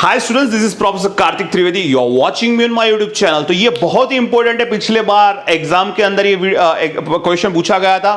Hi students, this is professor Kartik Trivedi, you are watching me on my YouTube channel. तो ये बहुत ही important है। पिछले बार एग्जाम के अंदर ये क्वेश्चन पूछा गया था,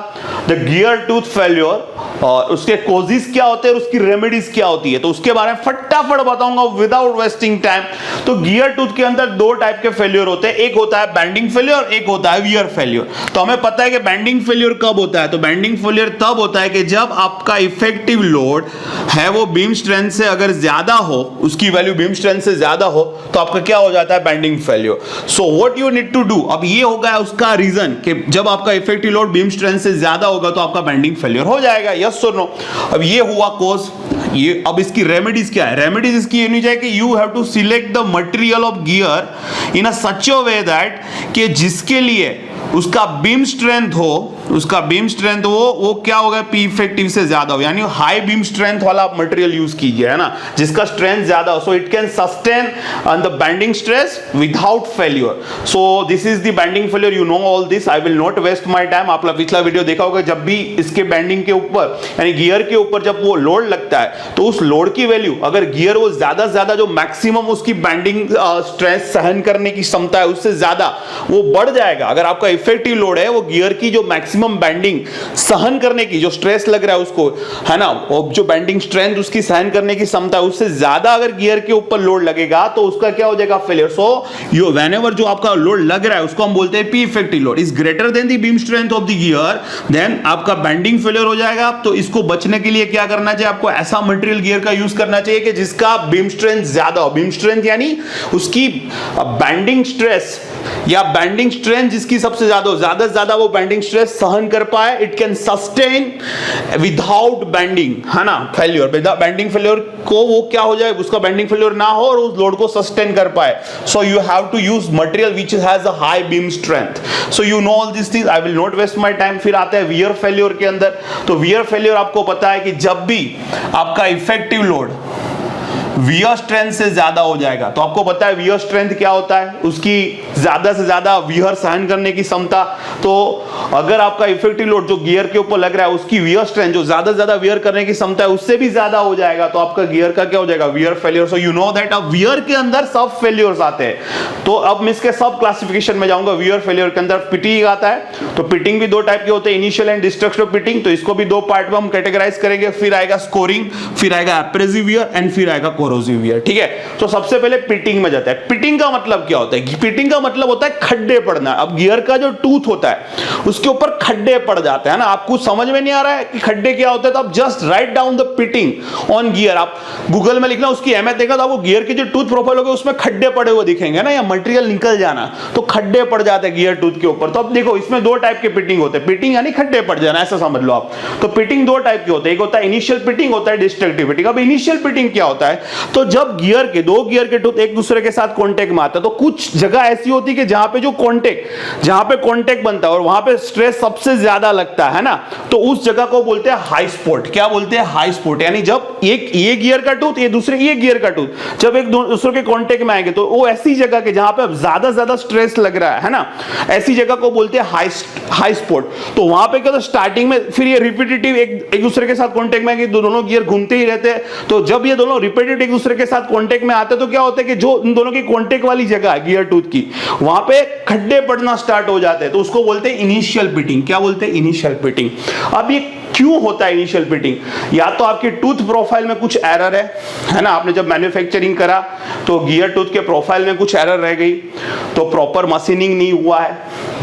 द गियर टूथ फेल्योर, और उसके कॉजेस क्या होते हैं और उसकी रेमेडीज क्या होती है। तो उसके बारे में फटाफट बताऊंगा विदाउट वेस्टिंग टाइम। तो गियर टूथ के अंदर दो टाइप के फेल्योर होते हैं, एक होता है बेंडिंग फेल्योर, एक होता है वियर फेल्योर। तो हमें पता है कि बेंडिंग फेल्योर कब होता है। तो बेंडिंग फेल्योर तब होता है कि जब आपका इफेक्टिव लोड है वो बीम स्ट्रेंथ से अगर ज्यादा हो, उसकी वैल्यू बीम स्ट्रेंथ से ज्यादा हो, तो आपका क्या हो जाता है, bending failure. So what you need to do, अब ये होगा उसका रीजन कि जब आपका इफेक्टिव लोड बीम स्ट्रेंथ से ज्यादा होगा तो आपका बेंडिंग फेल्योर हो जाएगा, यस और नो। अब ये हुआ कॉज। ये अब इसकी रेमेडीज क्या है। रेमेडीज इसकी ये नहीं चाहिए कि you have to select the material of gear in a such a way that कि जिसके लिए उसका बीम स्ट्रेंथ हो, उसका बीम स्ट्रेंथ वो क्या होगा, पी इफेक्टिव से ज्यादा हो, यानी हाई बीम स्ट्रेंथ वाला मटेरियल यूज कीजिए, है ना, जिसका स्ट्रेंथ ज्यादा हो, so it can sustain on the bending stress without failure. So this is the bending failure, you know all this, I will not waste my time. आपने पिछला video देखा होगा, जब भी इसके बेंडिंग के ऊपर यानी गियर के ऊपर जब वो लोड लगता है तो उस लोड की वैल्यू, अगर गियर वो ज्यादा जो मैक्सिमम उसकी बेंडिंग स्ट्रेस सहन करने की क्षमता है उससे ज्यादा वो बढ़ जाएगा। अगर आपका इफेक्टिव लोड है वो गियर की जो मैक्सिमम बेंडिंग सहन करने की जो स्ट्रेस लग रहा है उसको, है ना, वो जो बेंडिंग स्ट्रेंथ उसकी सहन करने की क्षमता है उससे ज्यादा अगर गियर के ऊपर लोड लगेगा तो उसका क्या हो जाएगा, फेलियर। सो यू व्हेनेवर जो आपका लोड लग रहा है उसको हम बोलते हैं P effective load is greater than the beam strength of the gear, then आपका बेंडिंग फेलियर हो जाएगा। तो इसको बचने के लिए क्या करना चाहिए, आपको ऐसा मटेरियल गियर का यूज करना चाहिए कि जिसका बीम स्ट्रेंथ ज्यादा हो। बीम स्ट्रेंथ यानी उसकी बेंडिंग स्ट्रेस या बेंडिंग स्ट्रेंथ जिसकी सबसे ज्यादा हो, ज्यादा से ज्यादा वो बेंडिंग स्ट्रेस सहन कर पाए, it can sustain without bending, है ना, फेल्योर। बेंडिंग फेल्योर को वो क्या हो जाए, उसका बेंडिंग फेल्योर ना हो और उस लोड को सस्टेन कर पाए। So you have to use material which has a high beam strength. So you know all this things, I will not waste my time. फिर आता है वियर फेल्योर के अंदर। तो वियर फेल्योर आपको पता है कि जब भी आपका इफेक्टिव लोड वियर स्ट्रेंथ से ज्यादा हो जाएगा, तो आपको पता है वियर स्ट्रेंथ क्या होता है, उसकी ज्यादा से ज्यादा वियर सहन करने की क्षमता। तो अगर आपका इफेक्टिव लोड जो गियर के ऊपर लग रहा है उसकी वियर स्ट्रेंथ जो ज्यादा से ज्यादा वियर करने की क्षमता है उससे भी ज्यादा हो जाएगा, तो आपका गियर का क्या हो जाएगा, wear failure. So you know that अब वियर के अंदर सब फेल्योर्स आते हैं। तो अब मैं इसके सब क्लासिफिकेशन में जाऊंगा। वियर फेल्योर के अंदर पिटिंग आता है। तो पिटिंग भी दो टाइप के होते हैं, इनिशियल एंड डिस्ट्रक्टिव पिटिंग। तो इसको भी दो पार्ट में हम कैटेगराइज करेंगे। फिर आएगा स्कोरिंग, फिर आएगा एब्रेसिव वियर एंड फिर आएगा कोरोसिव वियर, ठीक है। तो सबसे पहले पिटिंग में जाता है। पिटिंग का मतलब क्या होता है, पिटिंग का मतलब होता है खड्डे पड़ना। अब गियर का जो टूथ होता है उसके ऊपर खड्डे पड़ जाते हैं ना। आपको समझ में नहीं आ रहा है कि खड्डे क्या होते हैं, तो आप just write down the pitting on gear. आप गूगल में लिखना, उसकी अहमियत देखा तो आपको गियर की जो टूथ प्रोफाइल होगी उसमें खड्डे पड़े हुए दिखेंगे ना, या मटेरियल निकल जाना, तो खड्डे पड़ जाते हैं गियर टूथ के ऊपर। तो अब देखो इसमें दो टाइप के पिटिंग होते हैं। पिटिंग यानी खड्डे पड़ जाना, ऐसा समझ लो आप। तो पिटिंग दो टाइप के होते हैं, एक होता है इनिशियल पिटिंग, होता है डिस्ट्रक्टिव पिटिंग। अब इनिशियल पिटिंग क्या होता है, तो जब गियर के दो गियर के टूथ एक दूसरे के साथ कांटेक्ट में आते हैं, तो कुछ जगह ऐसी होती है कि जहां पे जो जहां पे कांटेक्ट बनता है और वहां पे स्ट्रेस सबसे ज्यादा लगता है ना, तो उस जगह को बोलते हैं हाई स्पॉट। क्या बोलते हैं, हाई स्पॉट। यानी जब एक ये गियर का टूथ ये दूसरे ये गियर का टूथ जब एक दूसरे के कांटेक्ट में आएंगे तो वो ऐसी जगह के जहां पे अब ज्यादा स्ट्रेस लग रहा है ना, ऐसी जगह को बोलते हैं हाई स्पॉट। तो वहां पे क्या होता है, स्टार्टिंग में फिर ये रिपीटेटिव एक दूसरे के साथ कांटेक्ट में आएंगे, दोनों गियर घूमते ही रहते हैं। तो जब ये दोनों रिपीटेटिव एक दूसरे के साथ कांटेक्ट में आते हैं तो क्या होता है कि जो इन दोनों की कांटेक्ट वाली जगह है गियर टूथ की, वहां पे खड्डे पड़ना स्टार्ट हो जाते हैं। तो उसको बोलते हैं इनिशियल पिटिंग। क्या बोलते हैं, इनिशियल पिटिंग। अब ये क्यों होता है इनिशियल पिटिंग, या तो आपके टूथ प्रोफाइल में कुछ एरर है ना, आपने जब मैन्युफैक्चरिंग करा तो गियर टूथ के प्रोफाइल में कुछ एरर रह गई, तो प्रॉपर मशीनिंग नहीं हुआ है,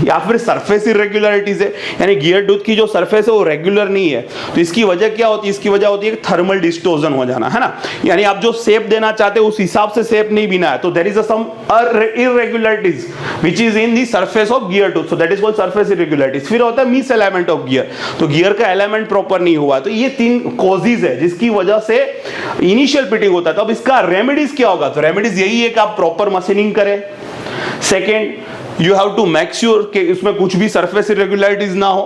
या फिर सरफेस इरेगुलरिटीज है, यानी गियर टूथ की जो सरफेस है वो रेगुलर नहीं है। तो इसकी वजह क्या होती है, इसकी वजह होती है थर्मल डिस्टोर्शन हो जाना, है ना, यानी आप जो शेप देना चाहते हो उस हिसाब से शेप नहीं बिना है। तो there is some irregularities which is in the surface of gear tooth, so that is called surface irregularities. फिर होता है मिस अलाइनमेंट ऑफ गियर, तो गियर का अलाइनमेंट प्रॉपर नहीं हुआ। तो ये तीन कॉजेज है जिसकी वजह से इनिशियल पिटिंग होता है। तो अब इसका रेमेडीज क्या होगा, तो रेमेडीज यही है कि आप प्रॉपर मशीनिंग करें। Second, you have to make sure कि इसमें कुछ भी सरफेस इरेगुलरिटीज ना हो।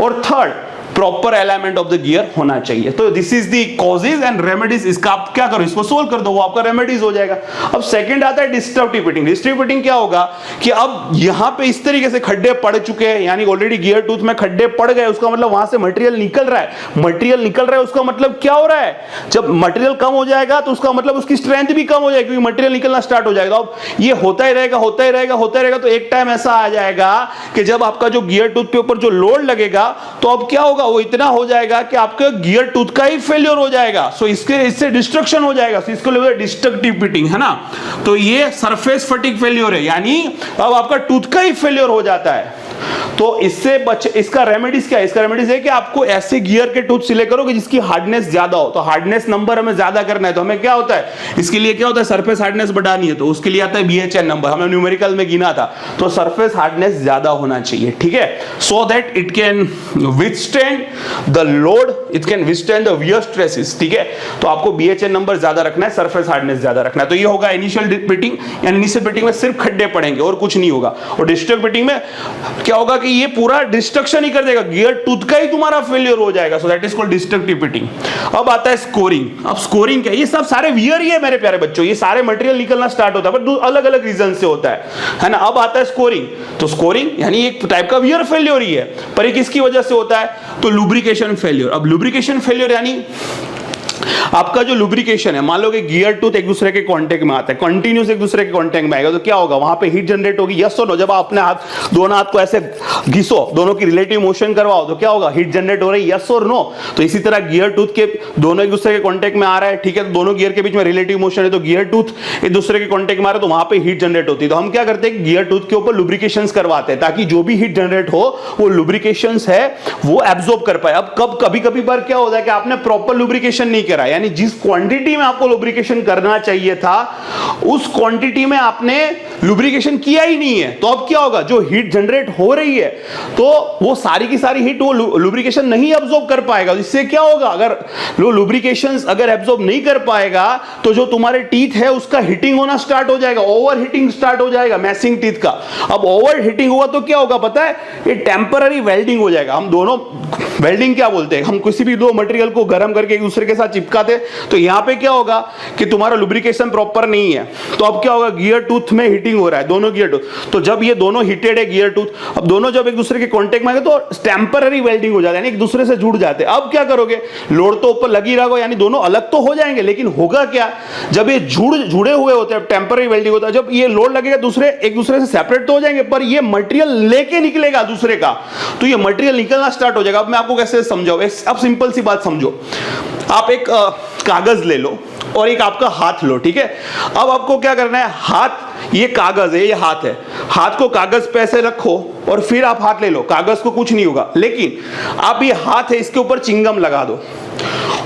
और third, proper alignment of the gear होना चाहिए। तो this is the causes and remedies. इसका आप क्या करो, इसको सोल्व कर दो, वो आपका रेमेडीज हो जाएगा। अब सेकंड आता है डिस्ट्रक्टिव फिटिंग। डिस्ट्रक्टिव फिटिंग क्या होगा कि अब यहां पे इस तरीके से खड्डे पड़ चुके हैं, यानी ऑलरेडी गियर टूथ में खड्डे पड़ गए, उसका मतलब वहां से मटेरियल निकल रहा है। मटेरियल निकल रहा है उसका मतलब क्या हो रहा है, जब मटेरियल कम हो जाएगा तो उसका मतलब उसकी स्ट्रेंथ भी कम हो जाएगी, क्योंकि मटेरियल निकलना स्टार्ट हो जाएगा। अब ये होता ही रहेगा, होता ही रहेगा, होता ही रहेगा, तो एक टाइम ऐसा आ जाएगा कि जब आपका जो गियर टूथ के ऊपर जो लोड लगेगा तो अब क्या होगा, वो इतना हो जाएगा कि आपके गियर टूथ का ही फेलियर हो जाएगा। सो इससे डिस्ट्रक्शन हो जाएगा। सो इसको लेवल डिस्ट्रक्टिव फिटिंग है ना। तो ये सरफेस फटिग फेलियर है, यानी अब आपका टूथ का ही फेलियर हो जाता है। तो इससे इसका रेमेडीज क्या है, इसका रेमेडीज है कि आपको ऐसे गियर के टूथ सिलेक्ट करो कि जिसकी हार्डनेस ज्यादा हो। तो हार्डनेस नंबर हमें ज्यादा करना है, तो हमें क्या होता है, इसके लिए क्या होता है, सरफेस हार्डनेस बढ़ानी है, तो उसके लिए आता है BHN नंबर, हमने न्यूमेरिकल में गिना था। तो सरफेस हार्डनेस ज्यादा होना चाहिए, ठीक है, so that it can withstand the load, it can withstand the wear stresses, ठीक है। तो आपको BHN नंबर ज्यादा रखना है, सरफेस हार्डनेस ज्यादा रखना है। तो ये होगा इनिशियल फिटिंग, यानी इनिशियल फिटिंग में सिर्फ खड्डे पड़ेंगे और कुछ नहीं होगा। और डिस्ट्रक्टिव फिटिंग में क्या होगा कि ये पूरा डिस्ट्रक्शन ही कर देगा, गियर टूथ का ही तुम्हारा फेलियर हो जाएगा। सो that is called destructive fitting. अब आता है स्कोरिंग। अब स्कोरिंग क्या है, ये सब सारे वियर ही है मेरे प्यारे बच्चों, ये सारे मटेरियल निकलना स्टार्ट होता है, पर अलग अलग रीजन से होता है ना। अब आता है स्कोरिंग। तो स्कोरिंग यानी एक टाइप का वियर फेलियर ही है, पर ये किसकी वजह से होता है, तो लुब्रिकेशन फेलियर। अब लुब्रिकेशन फेलियर यानी आपका जो लुब्रिकेशन है, मान लो कि गियर टूथ एक दूसरे के कांटेक्ट में आता है, कंटिन्यूस एक दूसरे के कांटेक्ट में आएगा, तो क्या होगा, वहां पे हीट जनरेट होगी, यस और नो। जब आप अपने हाथ, दोनों हाथ को ऐसे घिसो, दोनों की रिलेटिव मोशन करवाओ, तो क्या होगा, हीट जनरेट हो रही है, यस और नो। तो इसी तरह गियर टूथ के दोनों एक दूसरे के कांटेक्ट में आ रहा है, ठीक है, तो दोनों गियर के बीच में रिलेटिव मोशन है, तो गियर टूथ एक दूसरे के कांटेक्ट में आ रहा है, तो वहां पे हीट जनरेट होती है। तो हम क्या करते हैं, गियर टूथ के ऊपर लुब्रिकेशंस करवाते हैं, ताकि जो भी हीट जनरेट हो वो लुब्रिकेशंस है वो एब्जॉर्ब कर पाए। अब कभी कभी बार क्या होता है कि आपने प्रॉपर लुब्रिकेशन नहीं करा, यानी जिस क्वांटिटी में आपको लुब्रिकेशन करना चाहिए था उस क्वांटिटी में आपने लुब्रिकेशन किया ही नहीं है। तो अब क्या होगा, जो हीट जनरेट हो रही है तो वो सारी की सारी हीट वो लुब्रिकेशन नहीं एब्जॉर्ब कर पाएगा। इससे क्या होगा, अगर लुब्रिकेशंस अगर एब्जॉर्ब नहीं कर पाएगा तो जो तुम्हारे टीथ है उसका हीटिंग होना स्टार्ट हो जाएगा, ओवर हीटिंग स्टार्ट हो जाएगा मैसिंग टीथ का। अब ओवर हीटिंग हुआ तो क्या होगा पता है, ये टेम्पररी वेल्डिंग हो जाएगा। हम दोनों वेल्डिंग क्या बोलते हैं, हम किसी भी दो मटेरियल को गर्म करके एक दूसरे के साथ चिपकाते, तो यहां पे क्या होगा कि तुम्हारा लुब्रिकेशन प्रॉपर नहीं है, तो अब क्या होगा, गियर टूथ में हीटिंग हो रहा है, दोनों गियर टूथ। तो जब ये दोनों हीटेड है गियर टूथ, अब दोनों जब एक दूसरे के कांटेक्ट में आएंगे तो टेम्पररी वेल्डिंग हो जाता है, यानी एक दूसरे से जुड़ जाते हैं। अब क्या करोगे, लोड तो ऊपर लगी रहोगे, यानी दोनों अलग तो हो जाएंगे, लेकिन होगा क्या, जब ये जुड़े हुए होते हैं, टेम्पररी वेल्डिंग होता है, जब ये लोड लगेगा दूसरे एक दूसरे से सेपरेट तो हो जाएंगे, पर ये मटेरियल लेके निकलेगा दूसरे का, तो ये मटेरियल निकलना स्टार्ट हो जाएगा। अब मैं आपको कैसे समझाऊं, अब सिंपल सी बात समझो, आप एक कागज ले लो और एक आपका हाथ लो, ठीक है। अब आपको क्या करना है, हाथ, ये कागज है, ये हाथ है, हाथ को कागज पे ऐसे रखो और फिर आप हाथ ले लो, कागज को कुछ नहीं होगा, लेकिन आप ये हाथ है इसके ऊपर चिंगम लगा दो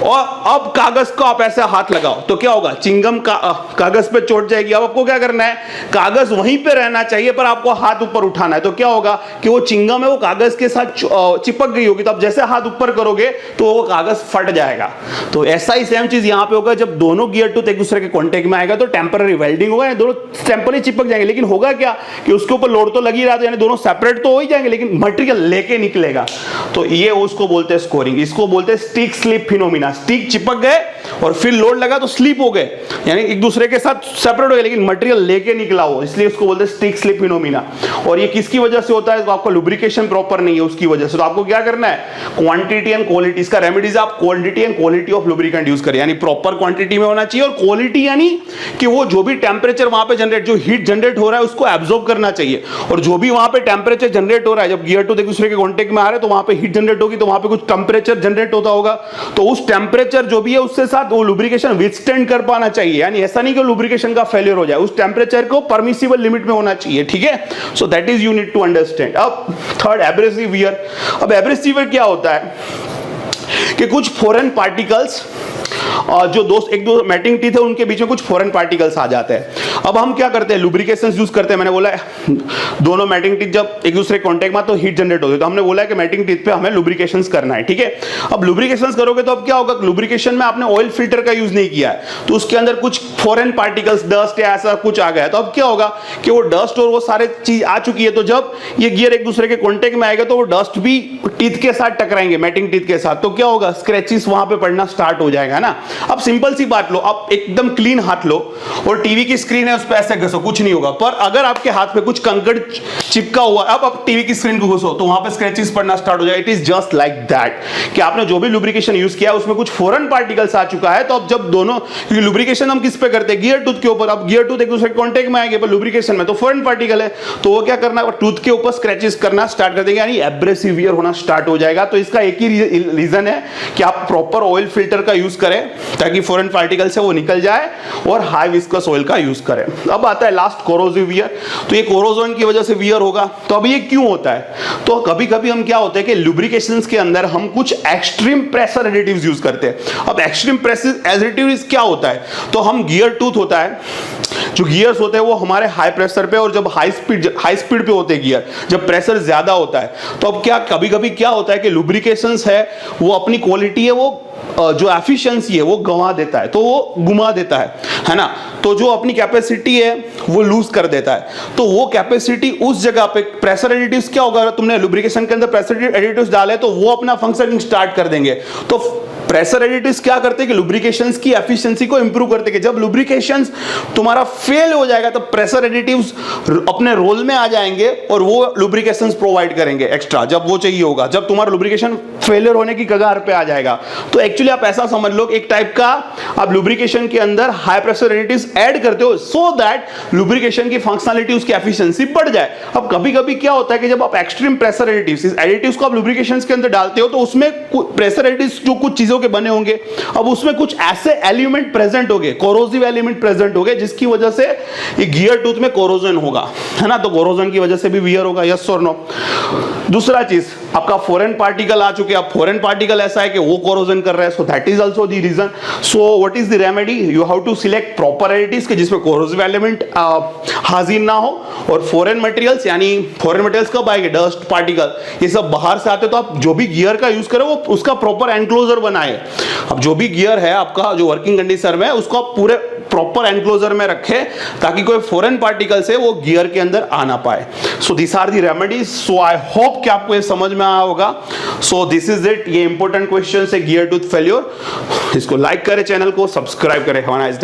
और अब कागज को आप ऐसे हाथ लगाओ, तो क्या होगा, चिंगम कागज पे चोट जाएगी। अब आपको क्या करना है, कागज वहीं पे रहना चाहिए पर आपको हाथ ऊपर उठाना है, तो क्या होगा कि वो चिंगम है वो कागज के साथ चिपक गई होगी, तो अब जैसे हाथ ऊपर करोगे तो वो कागज फट जाएगा। तो ऐसा ही सेम चीज यहां पे होगा, जब दोनों गियर टूथ एक दूसरे के कांटेक्ट में आएगा तो टेम्पररी वेल्डिंग होगा, दोनों टेम्पररी चिपक जाएंगे, लेकिन होगा क्या कि उसके ऊपर लोड तो लगी रहा था, यानी दोनों सेपरेट तो हो ही जाएंगे, लेकिन मटेरियल लेके निकलेगा। तो ये उसको बोलते हैं स्कोरिंग, इसको बोलते हैं स्टिक स्लिप फिनोमिना। स्टिक चिपक गए और फिर लोड लगा तो स्लिप हो गए, यानी एक दूसरे के साथ सेपरेट हो गए, लेकिन मटेरियल लेके निकला हो, इसलिए उसको बोलते हैं स्टिक स्लिप फिनोमिना। और ये किसकी वजह से होता है, तो आपका लुब्रिकेशन प्रॉपर नहीं है उसकी वजह से। तो आपको क्या करना है, क्वांटिटी एंड क्वालिटी, इसका रेमेडीज आप quantity and quality of lubricant use करें, यानी प्रॉपर क्वांटिटी में होना चाहिए, और क्वालिटी यानी कि वो जो भी टेम्परेचर वहां पे जनरेट, जो हीट जनरेट हो रहा है उसको एब्जॉर्ब करना चाहिए, और जो भी वहां पे टेम्परेचर जनरेट हो रहा है, जब गियर टूथ एक दूसरे के कांटेक्ट में आ रहे हैं तो वहां पे हीट जनरेट होगी, तो वहां पे कुछ टेम्परेचर जनरेट होता होगा, तो उस टेम्परेचर जो भी है उससे साथ वो लुब्रिकेशन विथस्टैंड कर पाना चाहिए, यानी ऐसा नहीं कि लुब्रिकेशन का फेलियर हो जाए, उस टेम्परेचर को परमिसिबल लिमिट में होना चाहिए, ठीक है। So that is you need to understand. अब थर्ड, एब्रेसिव वियर। अब एब्रेसिव वियर क्या होता है कि कुछ फॉरेन पार्टिकल्स जो दोस्त एक दो मैटिंग टीथ है उनके बीच में कुछ फॉरेन पार्टिकल्स आ जाते हैं। अब हम क्या करते हैं, लुब्रिकेशंस यूज करते हैं। मैंने बोला दोनों मैटिंग टीथ जब एक दूसरे कांटेक्ट में तो हीट जनरेट होती है, तो हमने बोला कि मैटिंग टीथ पे हमें लुब्रिकेशंस करना है, ठीक है। अब लुब्रिकेशंस करोगे तो अब क्या होगा, लुब्रिकेशन में आपने ऑयल फिल्टर का यूज नहीं किया है तो उसके अंदर कुछ फॉरेन पार्टिकल्स, डस्ट या ऐसा कुछ आ गया है, तो अब क्या होगा कि वो डस्ट और वो सारे चीज आ चुकी है, तो जब ये गियर एक दूसरे के कांटेक्ट में आएगा तो वो डस्ट भी टीथ के साथ टकराएंगे, मैटिंग टीथ के साथ, तो क्या होगा, स्क्रैचेस वहां पे पड़ना स्टार्ट हो जाएगा ना। अब सिंपल सी बात लो, आप एकदम क्लीन हाथ लो और टीवी की स्क्रीन है उस पर ऐसे घसो, कुछ नहीं होगा। पर अगर आपके हाथ पे कुछ कंकड़ चिपका हुआ, अब आप टीवी की स्क्रीन को घसो तो वहां पे स्क्रैचेस पड़ना स्टार्ट हो जाएगा। It is just like that कि आपने जो भी लुब्रिकेशन यूज किया उसमें कुछ फॉरेन पार्टिकल्स आ चुका है। तो अब जब दोनों, क्योंकि लुब्रिकेशन हम किस पे करते हैं, गियर टूथ के ऊपर, अब गियर टूथ एक दूसरे कॉन्टेक्ट में आएंगे, पर लुब्रिकेशन में तो फॉरेन पार्टिकल है, तो वो क्या करना, टूथ के ऊपर स्क्रैचेस करना स्टार्ट कर देंगे, यानी एब्रेसिव वियर होना स्टार्ट हो जाएगा। तो इसका एक ही रीजन है कि आप प्रॉपर ऑयल फिल्टर का यूज करें ताकि फॉरेन पार्टिकल से वो निकल जाए, और हाई विस्कस ऑयल का यूज करें। अब आता है लास्ट, कोरोसिव वियर। तो ये कोरोजन की वजह से वियर होगा। तो अब ये क्यों होता है, तो कभी कभी हम क्या होता है कि लुब्रिकेशंस के अंदर हम कुछ एक्सट्रीम प्रेशर एडिटिव्स यूज करते हैं। अब एक्सट्रीम प्रेशर एडिटिव्स क्या होता है, तो हम गियर टूथ होता है, जो गियर्स होते हैं वो हमारे हाई प्रेशर पे, और जब हाई स्पीड पे होते हैं गियर, जब प्रेशर ज्यादा होता है, तो अब क्या कभी कभी क्या होता है कि लुब्रिकेशंस है वो अपनी क्वालिटी है, वो जो एफिशिएंसी है वो गंवा देता है, तो वो घुमा देता है ना। तो जो अपनी कैपेसिटी है वो लूज कर देता है, तो वो कैपेसिटी उस जगह पे प्रेशर एडिटिव्स क्या होगा, तुमने लुब्रिकेशन के अंदर प्रेशर एडिटिव्स डाले तो वो अपना फंक्शनिंग स्टार्ट कर देंगे। तो प्रेशर एडिटिव्स क्या करते हैं कि लुब्रिकेशंस की एफिशिएंसी को इंप्रूव करते हैं। जब लुब्रिकेशंस तुम्हारा फेल हो जाएगा तो प्रेशर एडिटिव्स अपने रोल में आ जाएंगे और वो लुब्रिकेशंस प्रोवाइड करेंगे एक्स्ट्रा जब वो चाहिए होगा, जब तुम्हारा लुब्रिकेशन फेलियर होने की कगार पे आ जाएगा। तो एक्चुअली आप ऐसा समझ लो, एक टाइप का आप लुब्रिकेशन के अंदर हाई प्रेशर एडिटिव्स ऐड करते हो सो दैट लुब्रिकेशन की फंक्शनलिटी, उसकी एफिशिएंसी बढ़ जाए। अब कभी कभी क्या होता है कि जब आप एक्सट्रीम प्रेशर एडिटिव्स को आप लुब्रिकेशंस के अंदर डालते हो तो उसमें प्रेशर एडिटिव्स जो कुछ चीजों के बने होंगे, अब उसमें कुछ ऐसे एलिमेंट प्रेजेंट होंगे, कोरोसिव एलिमेंट प्रेजेंट होंगे, जिसकी वजह से ये गियर टूथ में कोरोजन होगा, है ना। तो कोरोजन की वजह से भी वियर होगा, यस और नो। दूसरा चीज, आपका फॉरेन पार्टिकल आ चुके हैं। अब फॉरेन पार्टिकल ऐसा है कि वो कोरोजन कर रहा है, so that is also the reason. So what is the remedy, you have to select proper additives के जिसमें कोरोसिव एलिमेंट हाजिर ना हो, और फॉरेन मटेरियल्स, यानी फॉरेन मटेरियल्स कब आएंगे, डस्ट पार्टिकल ये सब बाहर से आते, तो आप जो भी गियर का यूज करें वो उसका प्रॉपर एनक्लोजर बनाए। अब जो भी गियर है आपका जो वर्किंग कंडीशन में, उसको आप पूरे प्रॉपर एनक्लोजर में रखें ताकि कोई फॉरेन पार्टिकल से वो गियर के अंदर आ ना पाए। So this are the remedies. So I hope कि आपको ये समझ में आया होगा। सो दिस इज इट, ये इंपॉर्टेंट क्वेश्चन है गियर टूथ फेल्योर। इसको लाइक करें, चैनल को सब्सक्राइब करें। Have a nice day.